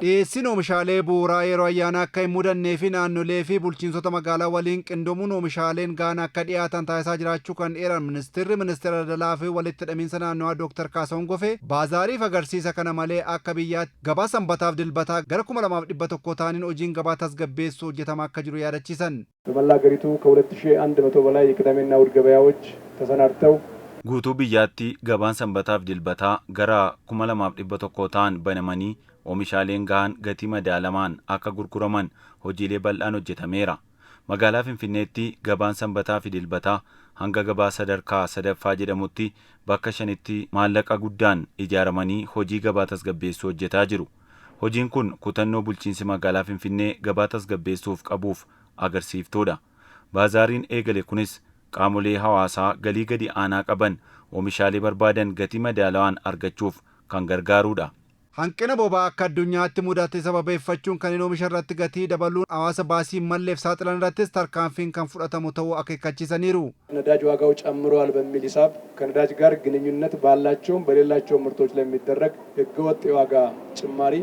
Dhiyeessiin oomishaalee bu'uuraa yeroo ayyaana akka hin mudannee fi naannolee fi bulchiinsota magaalaa waliin qindoomuun oomishaaleen gahaan akka dhiyaatan taasisaa jiraachuu kan eeran ministeerri ministeera daldalaa fi walitti hidhamiinsa naannawaa Dr. Kaasahuun Gofee baazaariif agarsiisa kana malee akka biyyaatti gabaa sanbataaf dilbataa gara 2100 ta'aniin hojiin gabaa tasgabbeessuu hojjetamaa akka jiru yaadachiisan. በመላ ሀገሪቱ ከ2100 በላይ የቅዳሜና እሁድ ገበያዎች ተሰናድተው guutuu biyyaatti gabaan sanbataaf dilbataa gara 2100 ta'an banamanii oomishaaleen gahaan gatii madaalamaan akka gurguraman hojiilee bal'aan hojjetameera. Magaalaa Finfinneetti gabaan sanbataa fi dilbataa hanga gabaa sadarkaa sadaffaa jedhamutti bakka 5tti maallaqa guddaan ijaaramanii hojii gabaa tasgabbeessuu hojjetaa jiru. Hojiin kun kutannoo bulchiinsi magaalaa Finfinnee gabaa tasgabbeessuuf qabuuf agarsiiftuudha. Baazaariin eegale kunis qaamolee hawaasaa galii gadi aanaa qaban oomishaalee barbaadan gatii madaalawaan argachuuf kan gargaarudha. Hanqina boba'aa akka addunyaatti mudate sababeeffachuun kanneen oomisha irratti gatii dabaluun hawaasa baasii malleef saaxilan irrattis tarkaanfiin kan fudhatamu ta'uu akeekkachiisaniiru. ነዳጅ ዋጋው ጨምሯል በሚል ሂሳብ ከነዳጅ ጋር ግንኙነት ባላቸውም በሌላቸውም ምርቶች ላይ የሚደረግ ህገወጥ የዋጋ ጭማሪ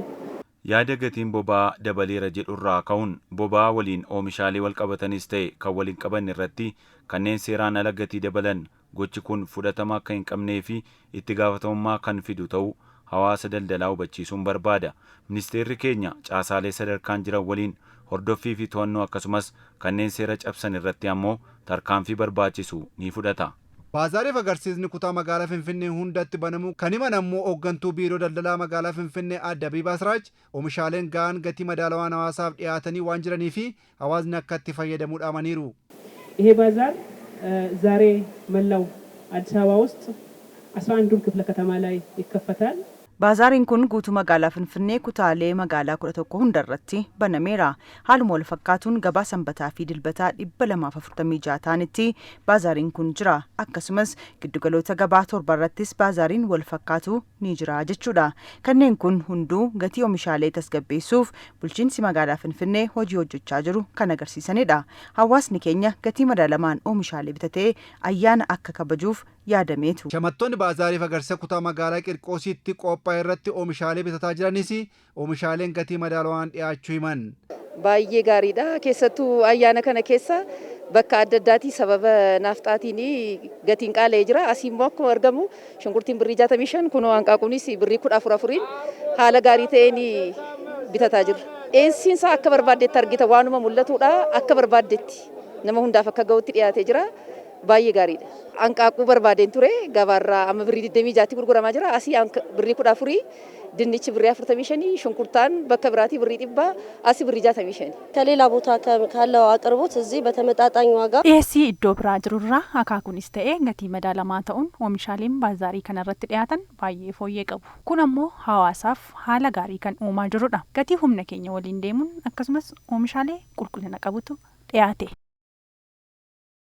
yaada gatiin boba'aa dabaleera jedhurraa ka'uun boba'aa waliin oomishaalee wal qabatanis ta'e kan waliin qaban irratti kanneen seeraan ala gatii dabalan gochi kun fudhatama akka hin qabnee fi itti gaafatamummaa kan fidu ta'uu hawaasa daldalaa hubachiisuun barbaada. Ministeerri keenya caasaalee sadarkaan jiran waliin hordoffii fi to'annoo akkasumas kanneen seera cabsan irratti ammoo tarkaanfii barbaachisu ni fudhata. Baazaariif agarsiisni kutaa magaalaa Finfinnee hundatti banamu kan himan ammoo hooggantuu biiroo daldalaa magaalaa Finfinnee Aadde Abiibaa Siraaj oomishaaleen gahaan gatii madaalawaan hawaasaaf dhiyaatanii waan jiranii fi hawaasni akka itti fayyadamuu dhaamaniiru. ይሄ ባዛር ዛሬ መላው አዲስ አበባ ውስጥ 11ዱም ክፍለ ከተማ ላይ ይከፈታል። Baazaariin kun guutuu magaalaa Finfinnee kutaalee magaalaa 11 hundarratti banameera. Haaluma wal fakkaatuun gabaa sanbataa fi dilbataa 246 ta'anitti baazaariin kun jira. Akkasumas giddugaloota gabaa 7 irrattis baazaariin wal fakkaatu ni jira jechuudha. Kanneen kun hunduu gatii oomishaalee tasgabbeessuuf bulchiinsi magaalaa Finfinnee hojii hojjechaa jiru kan agarsiisanidha. Hawaasni keenya gatii madaalamaan oomishaalee bitatee ayyaana akka kabajuuf yaadameetu. Shamattoonni baazaariif agarsiisa kutaa magaalaa Qirqoosiitti qophaa'e irratti oomishaalee bitataa jiranis oomishaaleen gatii madaalawaan dhiyaachuu himan. Baay'ee gaariidha. Keessattuu ayyaana kana keessa bakka adda addaatti sababa naaftaatiin gatiin qaala'ee jira. Asii immoo akkuma argamu shunkurtiin birrii 65 kunoo hanqaaquunis birrii 14 haala gaarii ta'een bitataa jirra. Dhiyeessiinsaa akka barbaaddetti argita waanuma mul'atudha. Akka barbaaddetti nama hundaaf akka ga'utti dhiyaatee jira. Baay'ee gaariidha. Hanqaaquu barbaadeen ture gabaarraa amma birrii 26tti gurguramaa jira. Asii birrii 14 dinnichi birrii 45 shunkurtaan bakka biraatti birrii 100 asii birrii 65 ከሌላ ቦታ ካለው አቅርቦት እዚህ በተመጣጣኝ ዋጋ dhiyeessii iddoo biraa jirurraa akaakuunis ta'ee gatii madaalamaa ta'uun oomishaaleen baazaarii kanarratti dhiyaatan baay'ee fooyyee qabu. Kun ammoo hawaasaaf haala gaarii kan uumaa jirudha. Gatii humna keenya waliin deemuun akkasumas oomishaalee qulqullina qabutu dhiyaate.